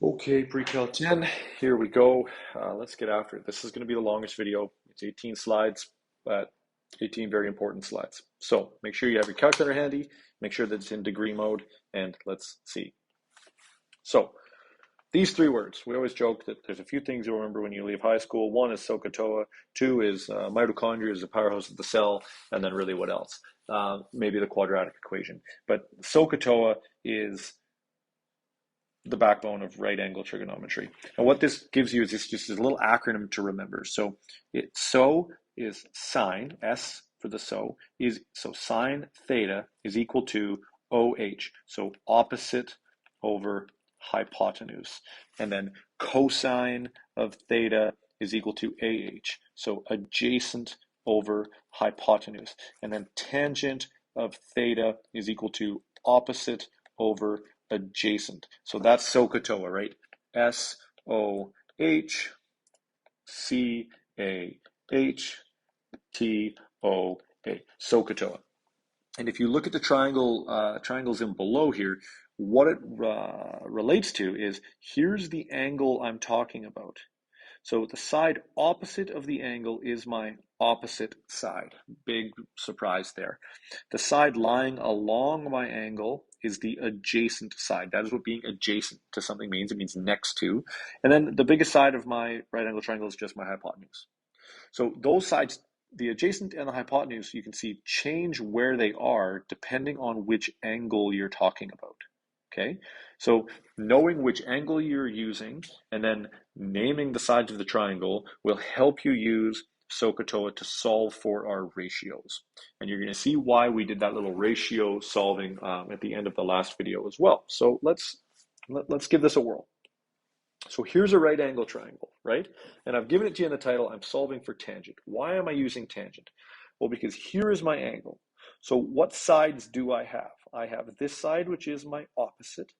Okay, pre-cal 10, here we go. Let's get after it. This is going to be the longest video. It's 18 slides, but 18 very important slides. So make sure you have your calculator handy, make sure that it's in degree mode, and let's see. So these three words, we always joke that there's a few things you'll remember when you leave high school. One is SOH CAH TOA, two is mitochondria is the powerhouse of the cell, and then really what else? Maybe the quadratic equation. But SOH CAH TOA is the backbone of right angle trigonometry. And what this gives you is just a little acronym to remember. So SO is sine, S for the so sine theta is equal to OH, so opposite over hypotenuse. And then cosine of theta is equal to AH, so adjacent over hypotenuse. And then tangent of theta is equal to opposite over adjacent. So that's SOH CAH TOA, right? SOH CAH TOA. SOH CAH TOA. And if you look at the triangles in below here, what it relates to is here's the angle I'm talking about. So the side opposite of the angle is my opposite side. Big surprise there. The side lying along my angle is the adjacent side. That is what being adjacent to something means. It means next to. And then the biggest side of my right angle triangle is just my hypotenuse. So those sides, the adjacent and the hypotenuse, you can see change where they are depending on which angle you're talking about. Okay, so knowing which angle you're using and then naming the sides of the triangle will help you use SOH CAH TOA to solve for our ratios. And you're going to see why we did that little ratio solving at the end of the last video as well. So let's give this a whirl. So here's a right angle triangle, right? And I've given it to you in the title, I'm solving for tangent. Why am I using tangent? Well, because here is my angle. So what sides do I have? I have this side, which is my opposite,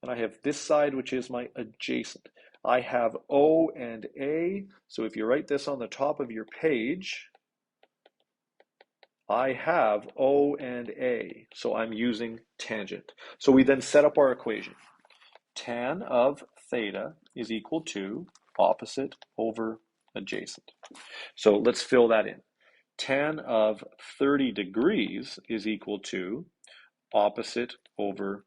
and I have this side, which is my adjacent. I have O and A, so if you write this on the top of your page, I have O and A, so I'm using tangent. So we then set up our equation. Tan of theta is equal to opposite over adjacent. So let's fill that in. Tan of 30 degrees is equal to opposite over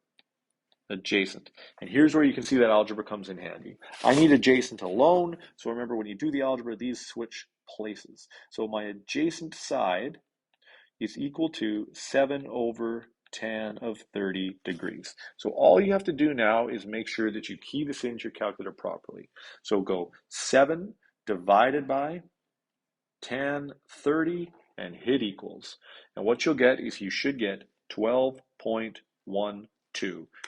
adjacent. And here's where you can see that algebra comes in handy. I need adjacent alone, so remember when you do the algebra, these switch places. So my adjacent side is equal to 7 over tan of 30 degrees. So all you have to do now is make sure that you key this into your calculator properly. So go 7 divided by tan 30 and hit equals. And what you'll get is you should get 12.12.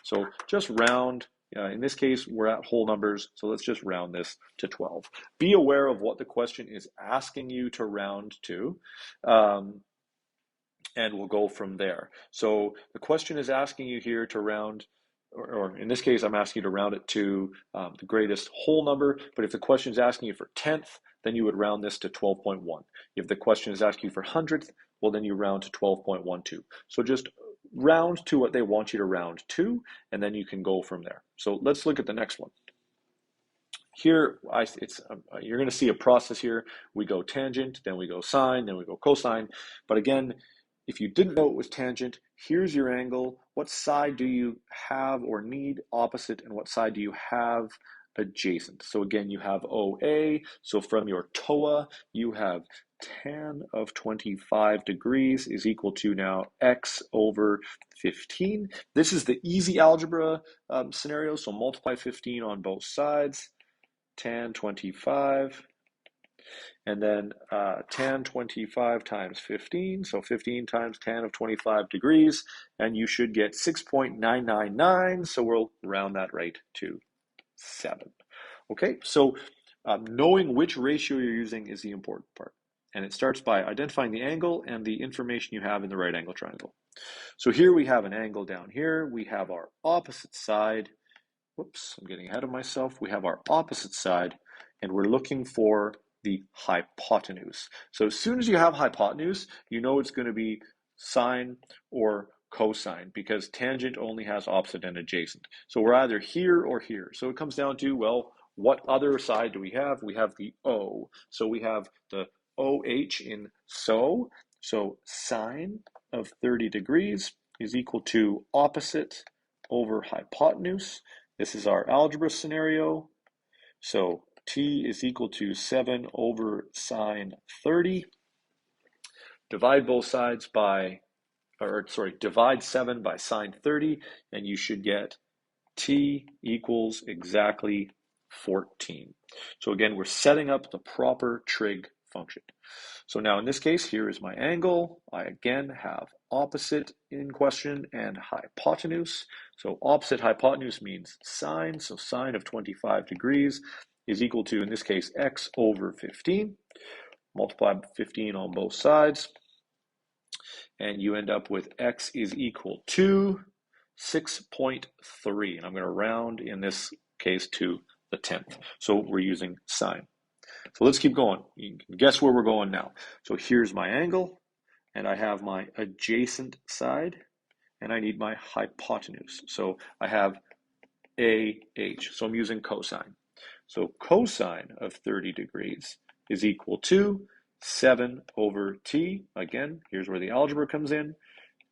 So just round. In this case, we're at whole numbers, so let's just round this to 12. Be aware of what the question is asking you to round to. And we'll go from there. So the question is asking you here to round, or in this case, I'm asking you to round it to the greatest whole number. But if the question is asking you for tenth, then you would round this to 12.1. If the question is asking you for hundredth, well, then you round to 12.12. So just round to what they want you to round to, and then you can go from there. So let's look at the next one. Here, you're going to see a process here. We go tangent, then we go sine, then we go cosine. But again, if you didn't know it was tangent, here's your angle. What side do you have or need opposite, and what side do you have adjacent? So again, you have OA. So from your TOA, you have tan of 25 degrees is equal to now x over 15. This is the easy algebra scenario, so multiply 15 on both sides. Tan 25, and then tan 25 times 15, so 15 times tan of 25 degrees, and you should get 6.999, so we'll round that right to 7. Okay, so knowing which ratio you're using is the important part, and it starts by identifying the angle and the information you have in the right angle triangle. So here we have an angle down here, we have our opposite side. Whoops, I'm getting ahead of myself. We have our opposite side, and we're looking for the hypotenuse. So as soon as you have hypotenuse, you know it's going to be sine or cosine because tangent only has opposite and adjacent. So we're either here or here. So it comes down to, well, what other side do we have? We have the O. So we have the OH in SO. So sine of 30 degrees is equal to opposite over hypotenuse. This is our algebra scenario. So t is equal to 7 over sine 30. Divide both sides by, divide 7 by sine 30, and you should get t equals exactly 14. So again, we're setting up the proper trig function. So now in this case, here is my angle. I again have opposite in question and hypotenuse. So opposite hypotenuse means sine. So sine of 25 degrees is equal to, in this case, x over 15. Multiply 15 on both sides. And you end up with x is equal to 6.3. And I'm going to round, in this case, to the 10th. So we're using sine. So let's keep going. You can guess where we're going now. So here's my angle, and I have my adjacent side, and I need my hypotenuse. So I have AH. So I'm using cosine. So cosine of 30 degrees is equal to 7 over t. Again, here's where the algebra comes in.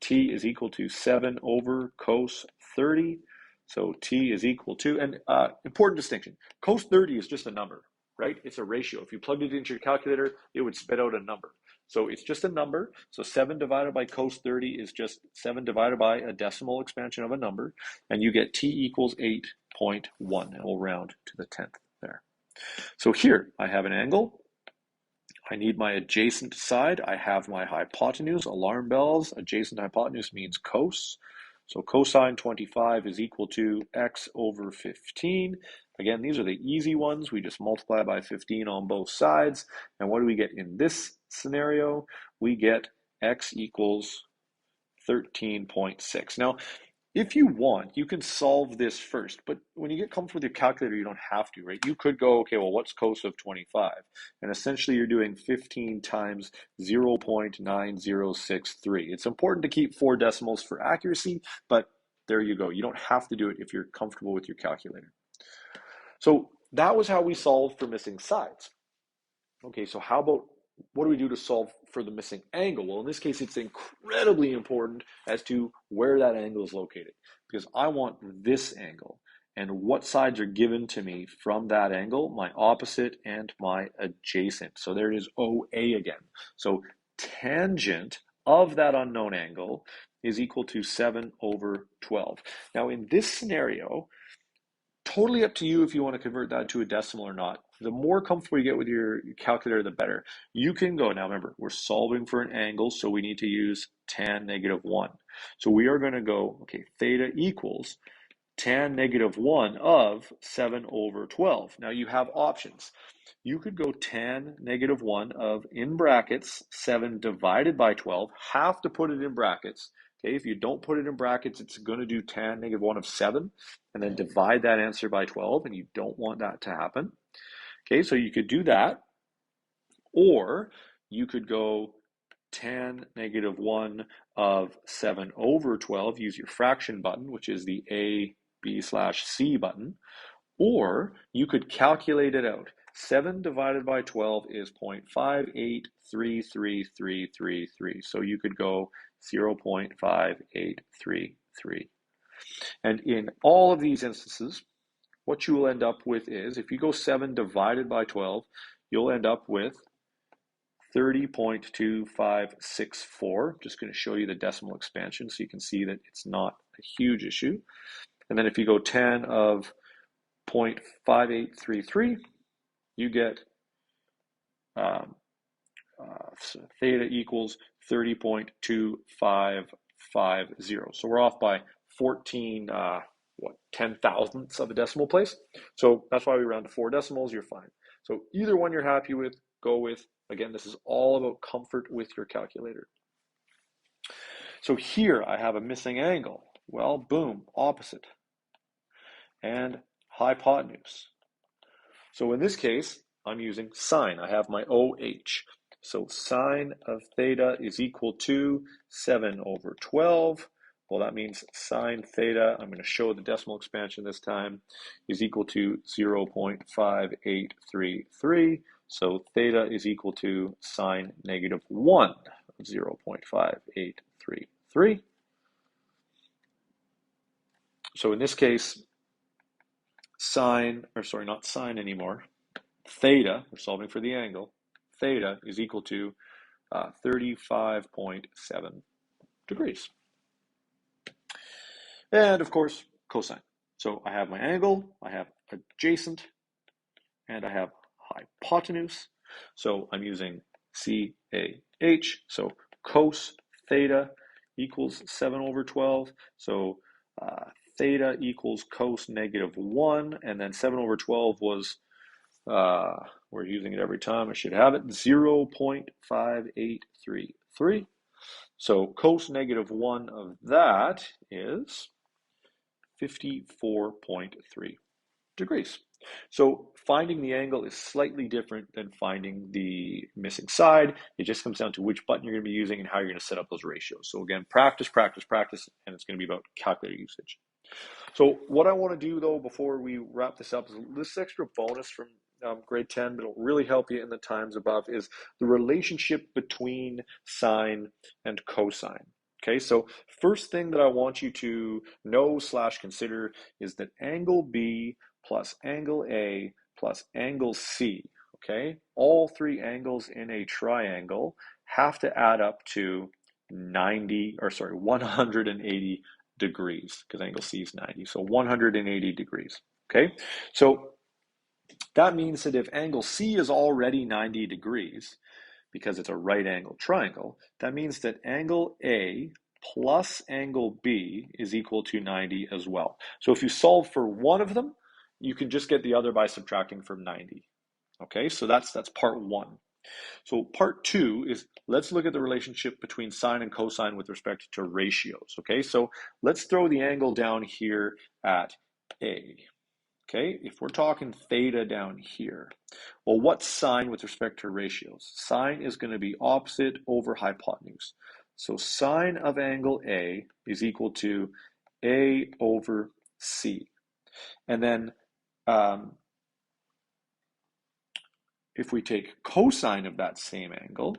T is equal to 7 over cos 30. So t is equal to, and important distinction, cos 30 is just a number, right? It's a ratio. If you plugged it into your calculator, it would spit out a number. So it's just a number. So 7 divided by cos 30 is just 7 divided by a decimal expansion of a number, and you get t equals 8.1, and we'll round to the 10th there. So here I have an angle. I need my adjacent side. I have my hypotenuse. Alarm bells. Adjacent hypotenuse means cos. So cosine 25 is equal to x over 15. Again, these are the easy ones. We just multiply by 15 on both sides. And what do we get in this scenario? We get x equals 13.6. Now, if you want, you can solve this first, but when you get comfortable with your calculator, you don't have to, right? You could go, okay, well, what's cos of 25? And essentially you're doing 15 times 0.9063. It's important to keep 4 decimals for accuracy, but there you go. You don't have to do it if you're comfortable with your calculator. So that was how we solved for missing sides. Okay, so how about, what do we do to solve for the missing angle? Well, in this case, it's incredibly important as to where that angle is located, because I want this angle, and what sides are given to me from that angle? My opposite and my adjacent. So there it is, OA again. So tangent of that unknown angle is equal to 7 over 12. Now in this scenario, totally up to you if you want to convert that to a decimal or not. The more comfortable you get with your calculator, the better. You can go, now remember, we're solving for an angle, so we need to use tan negative 1. So we are going to go, okay, theta equals tan negative 1 of 7 over 12. Now you have options. You could go tan negative 1 of, in brackets, 7 divided by 12. Have to put it in brackets. Okay, if you don't put it in brackets, it's going to do tan negative 1 of 7, and then divide that answer by 12, and you don't want that to happen. Okay, so you could do that, or you could go tan negative 1 of 7 over 12, use your fraction button, which is the A, B/C button, or you could calculate it out. 7 divided by 12 is 0.583333. So you could go 0.5833. And in all of these instances, what you will end up with is, if you go 7 divided by 12, you'll end up with 30.2564. Just going to show you the decimal expansion so you can see that it's not a huge issue. And then if you go tan of 0.5833, you get so theta equals 30.2550. So we're off by 14, 10 thousandths of a decimal place. So that's why we round to 4 decimals, you're fine. So either one you're happy with, go with. Again, this is all about comfort with your calculator. So here I have a missing angle. Well, boom, opposite. And hypotenuse. So in this case, I'm using sine. I have my OH. So sine of theta is equal to 7 over 12. Well, that means sine theta, I'm going to show the decimal expansion this time, is equal to 0.5833. So theta is equal to sine negative 1 of 0.5833. So in this case, not sine anymore, theta, we're solving for the angle, theta is equal to 35.7 degrees. And of course, cosine. So I have my angle, I have adjacent, and I have hypotenuse. So I'm using CAH. So cos theta equals 7 over 12. So theta equals cos negative 1. And then 7 over 12 was, we're using it every time, I should have it, 0.5833. So cos negative 1 of that is 54.3 degrees. So finding the angle is slightly different than finding the missing side. It just comes down to which button you're going to be using and how you're going to set up those ratios. So again, practice, practice, practice, and it's going to be about calculator usage. So what I want to do though before we wrap this up is this extra bonus from grade 10, but it'll really help you in the times above, is the relationship between sine and cosine. Okay, so first thing that I want you to know / consider is that angle B plus angle A plus angle C, okay, all three angles in a triangle have to add up to 180 degrees, because angle C is 90, so 180 degrees, okay? So that means that if angle C is already 90 degrees, because it's a right angle triangle, that means that angle A plus angle B is equal to 90 as well. So if you solve for one of them, you can just get the other by subtracting from 90. Okay, so that's part one. So part two is, let's look at the relationship between sine and cosine with respect to ratios. Okay, so let's throw the angle down here at A. Okay, if we're talking theta down here, well, what's sine with respect to ratios? Sine is going to be opposite over hypotenuse. So sine of angle A is equal to A over C. And then if we take cosine of that same angle,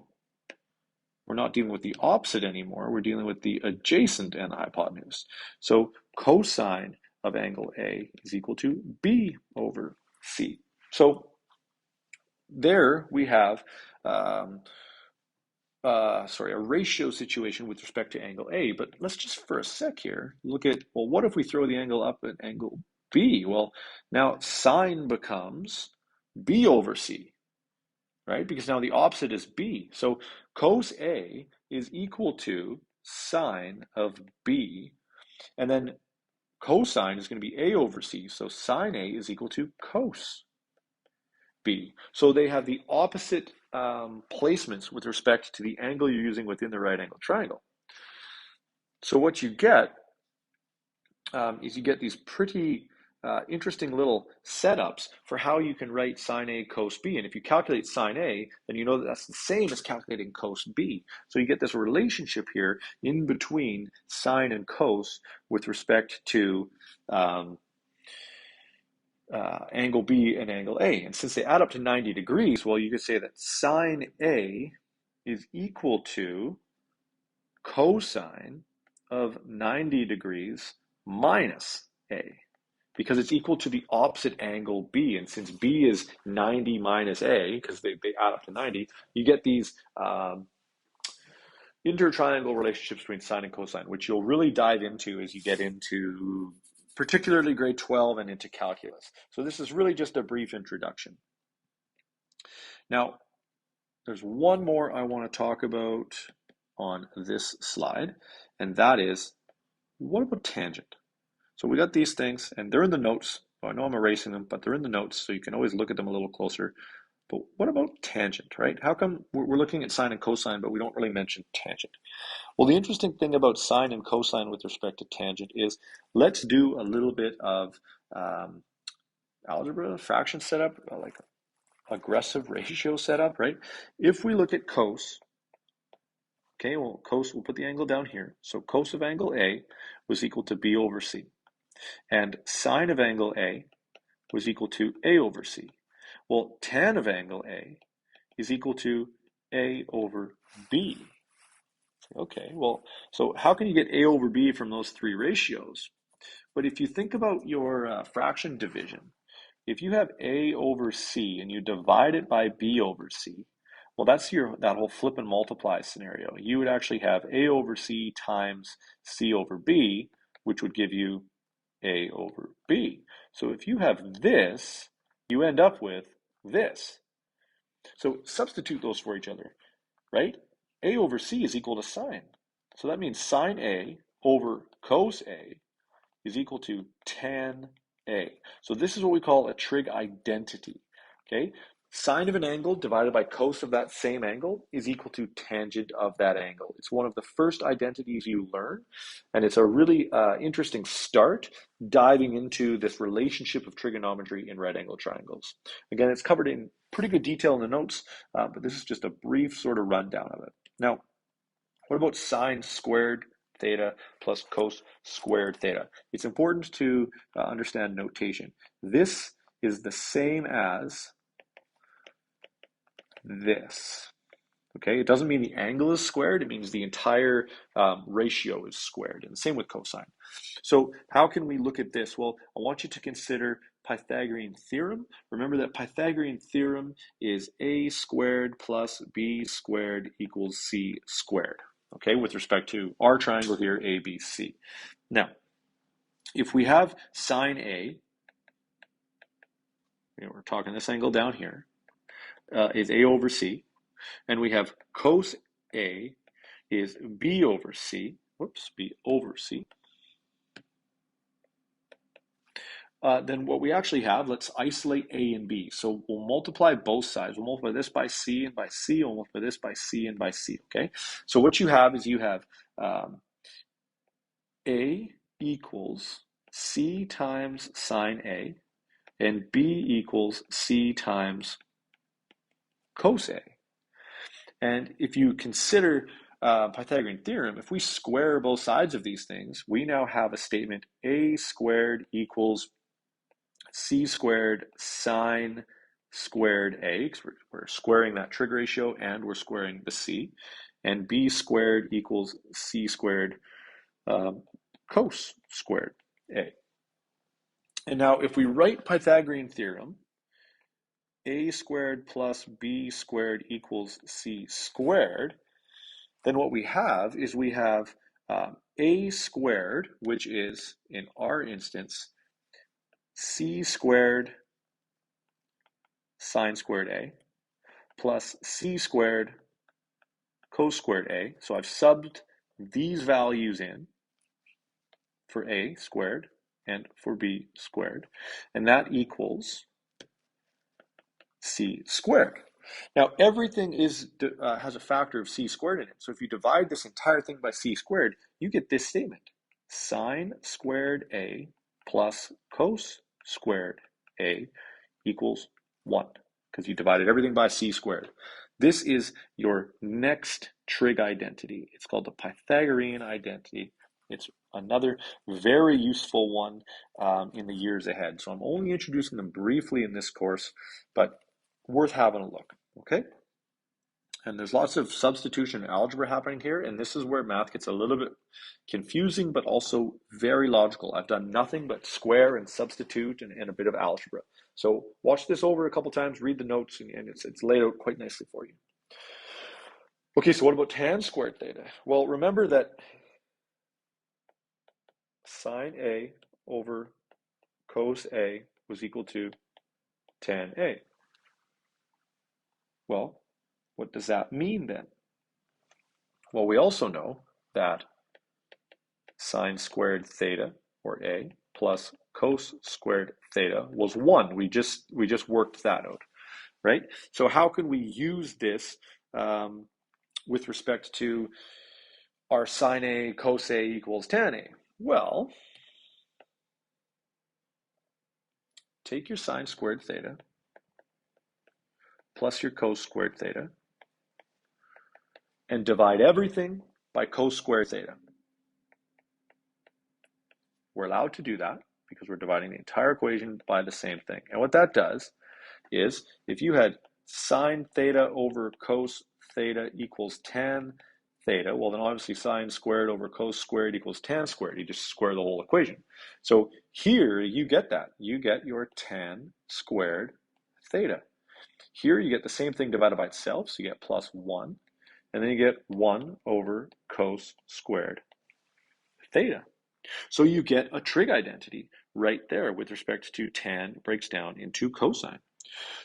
we're not dealing with the opposite anymore. We're dealing with the adjacent and the hypotenuse. So cosine of angle A is equal to B over C. So there we have a ratio situation with respect to angle A. But let's just for a sec here look at, well, what if we throw the angle up at angle B? Well, now sine becomes B over C, right? Because now the opposite is B. So cos A is equal to sine of B, and then cosine is going to be A over C. So sine A is equal to cos B. So they have the opposite placements with respect to the angle you're using within the right angle triangle. So what you get is you get these pretty interesting little setups for how you can write sine A cos B. And if you calculate sine A, then you know that that's the same as calculating cos B. So you get this relationship here in between sine and cos with respect to angle B and angle A. And since they add up to 90 degrees, well, you could say that sine A is equal to cosine of 90 degrees minus A, because it's equal to the opposite angle B. And since B is 90 minus A, because they add up to 90, you get these intertriangle relationships between sine and cosine, which you'll really dive into as you get into particularly grade 12 and into calculus. So this is really just a brief introduction. Now, there's one more I want to talk about on this slide, and that is, what about tangent? So we got these things, and they're in the notes. I know I'm erasing them, but they're in the notes, so you can always look at them a little closer. But what about tangent, right? How come we're looking at sine and cosine, but we don't really mention tangent? Well, the interesting thing about sine and cosine with respect to tangent is, let's do a little bit of algebra, fraction setup, like aggressive ratio setup, right? If we look at cos, Okay, well, we'll put the angle down here. So cos of angle A was equal to B over C. And sine of angle A was equal to A over C. Well, tan of angle A is equal to A over B. Okay, well, so how can you get A over B from those three ratios? But if you think about your fraction division, if you have A over C and you divide it by B over C, well, that's that whole flip and multiply scenario. You would actually have A over C times C over B, which would give you A over B. So if you have this, you end up with this. So substitute those for each other, right? A over C is equal to sine. So that means sine A over cos A is equal to tan A. So this is what we call a trig identity, okay? Sine of an angle divided by cos of that same angle is equal to tangent of that angle. It's one of the first identities you learn, and it's a really interesting start diving into this relationship of trigonometry in right angle triangles. Again, it's covered in pretty good detail in the notes, but this is just a brief sort of rundown of it. Now, what about sine squared theta plus cos squared theta? It's important to understand notation. This is the same as this. Okay, it doesn't mean the angle is squared, it means the entire ratio is squared, and the same with cosine. So how can we look at this? Well, I want you to consider Pythagorean theorem. Remember that Pythagorean theorem is a squared plus b squared equals c squared, okay, with respect to our triangle here, ABC. Now, if we have sine A, we're talking this angle down here, is A over C, and we have cos A is B over C, B over C, then what we actually have, let's isolate A and B. So we'll multiply both sides. We'll multiply this by C and by C, we'll multiply this by C and by C, okay? So what you have is you have A equals C times sine A, and B equals C times cos A. And if you consider Pythagorean theorem, if we square both sides of these things, we now have a statement A squared equals C squared sine squared A, because we're squaring that trig ratio and we're squaring the C, and B squared equals C squared cos squared A. And now if we write Pythagorean theorem, A squared plus B squared equals C squared, then what we have is we have A squared, which is, in our instance, C squared sine squared A, plus C squared cos squared A. So I've subbed these values in for A squared and for B squared, and that equals C squared. Now everything has a factor of C squared in it. So if you divide this entire thing by C squared, you get this statement: sine squared A plus cos squared A equals 1, because you divided everything by C squared. This is your next trig identity. It's called the Pythagorean identity. It's another very useful one in the years ahead. So I'm only introducing them briefly in this course, but worth having a look, okay? And there's lots of substitution and algebra happening here, and this is where math gets a little bit confusing, but also very logical. I've done nothing but square and substitute and a bit of algebra. So watch this over a couple times, read the notes, and it's laid out quite nicely for you. Okay, so what about tan squared theta? Well, remember that sine A over cos A was equal to tan A. Well, what does that mean then? Well, we also know that sine squared theta, or A, plus cos squared theta was 1. We just worked that out, right? So how can we use this with respect to our sine A, cos A equals tan A? Well, take your sine squared theta plus your cos squared theta, and divide everything by cos squared theta. We're allowed to do that because we're dividing the entire equation by the same thing. And what that does is, if you had sine theta over cos theta equals tan theta, well then obviously sine squared over cos squared equals tan squared. You just square the whole equation. So here you get that. You get your tan squared theta. Here you get the same thing divided by itself, so you get plus 1. And then you get 1 over cos squared theta. So you get a trig identity right there with respect to tan breaks down into cosine.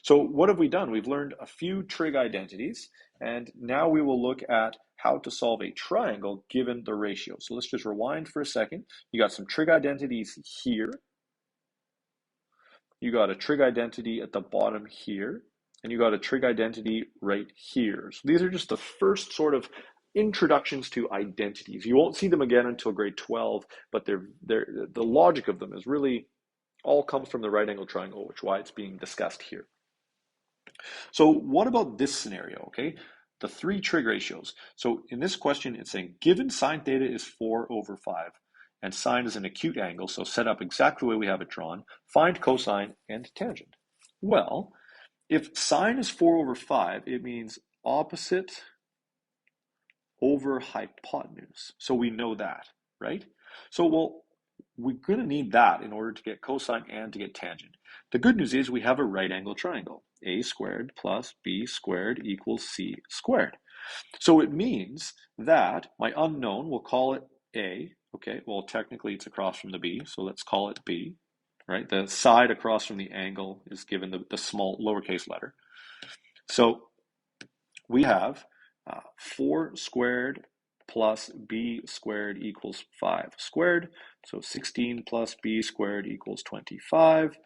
So what have we done? We've learned a few trig identities, and now we will look at how to solve a triangle given the ratio. So let's just rewind for a second. You got some trig identities here. You got a trig identity at the bottom here, and you got a trig identity right here. So these are just the first sort of introductions to identities. You won't see them again until grade 12, but the logic of them is really all comes from the right angle triangle, which is why it's being discussed here. So what about this scenario, okay? The three trig ratios. So in this question, it's saying given sine theta is 4 over 5, and sine is an acute angle, so set up exactly the way we have it drawn, find cosine and tangent. Well, if sine is 4 over 5, it means opposite over hypotenuse. So we know that, right? So, well, we're going to need that in order to get cosine and to get tangent. The good news is we have a right angle triangle. A squared plus b squared equals c squared. So it means that my unknown, we'll call it a. Okay, well, technically it's across from the b, so let's call it b. Right, the side across from the angle is given the small lowercase letter. So we have 4 squared plus b squared equals 5 squared. So 16 plus b squared equals 25.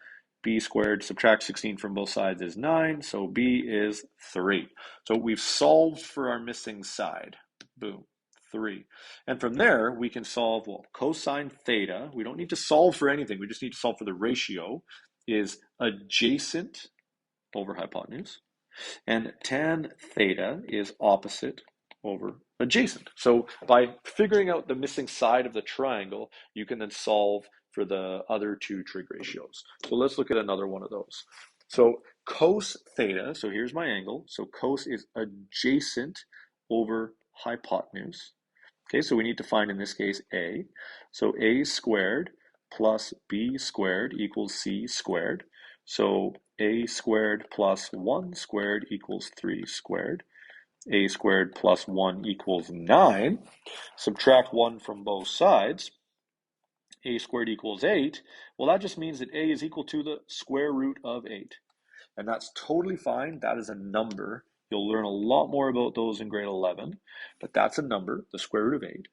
B squared, subtract 16 from both sides is 9. So b is 3. So we've solved for our missing side. Boom, 3. And from there, we can solve, well, cosine theta. We don't need to solve for anything. We just need to solve for the ratio is adjacent over hypotenuse. And tan theta is opposite over adjacent. So by figuring out the missing side of the triangle, you can then solve for the other two trig ratios. So let's look at another one of those. So cos theta, so here's my angle. So cos is adjacent over hypotenuse. Okay, so we need to find in this case a. So a squared plus b squared equals c squared. So a squared plus 1 squared equals 3 squared. A squared plus 1 equals 9. Subtract 1 from both sides. A squared equals 8. Well, that just means that a is equal to the square root of 8. And that's totally fine. That is a number. You'll learn a lot more about those in grade 11. But that's a number, the square root of 8.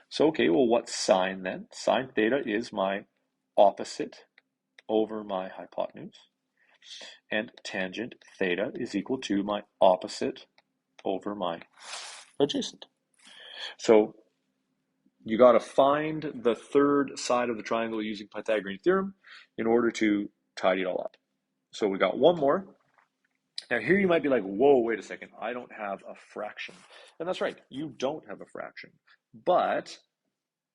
So, okay, well, what's sine then? Sine theta is my opposite over my hypotenuse. And tangent theta is equal to my opposite over my adjacent. So you got to find the third side of the triangle using Pythagorean Theorem in order to tidy it all up. So we got one more. Now here you might be like, whoa, wait a second, I don't have a fraction. And that's right, you don't have a fraction. But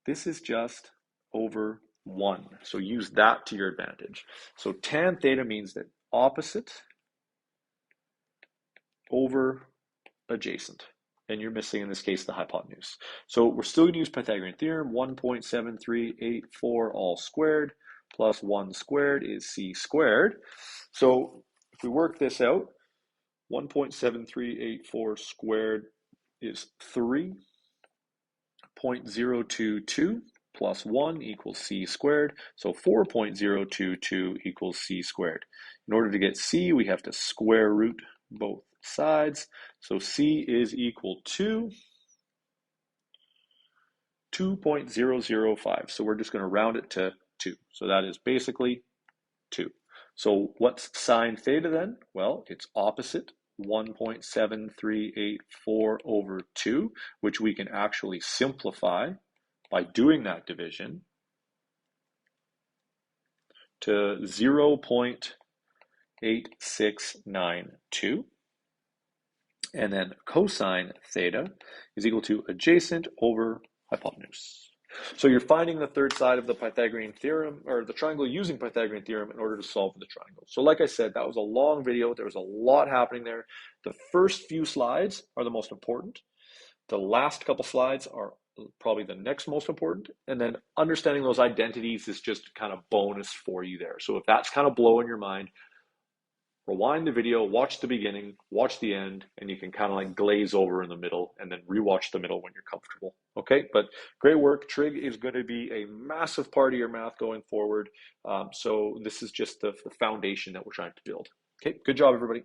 this is just over 1. So use that to your advantage. So tan theta means that opposite over adjacent. And you're missing, in this case, the hypotenuse. So we're still going to use Pythagorean Theorem. 1.7384 all squared plus 1 squared is c squared. So if we work this out, 1.7384 squared is 3.022 plus 1 equals c squared. So 4.022 equals c squared. In order to get c, we have to square root both sides. So c is equal to 2.005. So we're just going to round it to 2. So that is basically 2. So what's sine theta then? Well, it's opposite 1.7384 over 2, which we can actually simplify by doing that division to 0.8692. And then cosine theta is equal to adjacent over hypotenuse. So you're finding the third side of the Pythagorean theorem, or the triangle using Pythagorean theorem in order to solve the triangle. So like I said, that was a long video. There was a lot happening there. The first few slides are the most important. The last couple slides are probably the next most important. And then understanding those identities is just kind of bonus for you there. So if that's kind of blowing your mind, rewind the video, watch the beginning, watch the end, and you can kind of like glaze over in the middle and then rewatch the middle when you're comfortable. Okay, but great work. Trig is going to be a massive part of your math going forward. So this is just the foundation that we're trying to build. Okay, good job, everybody.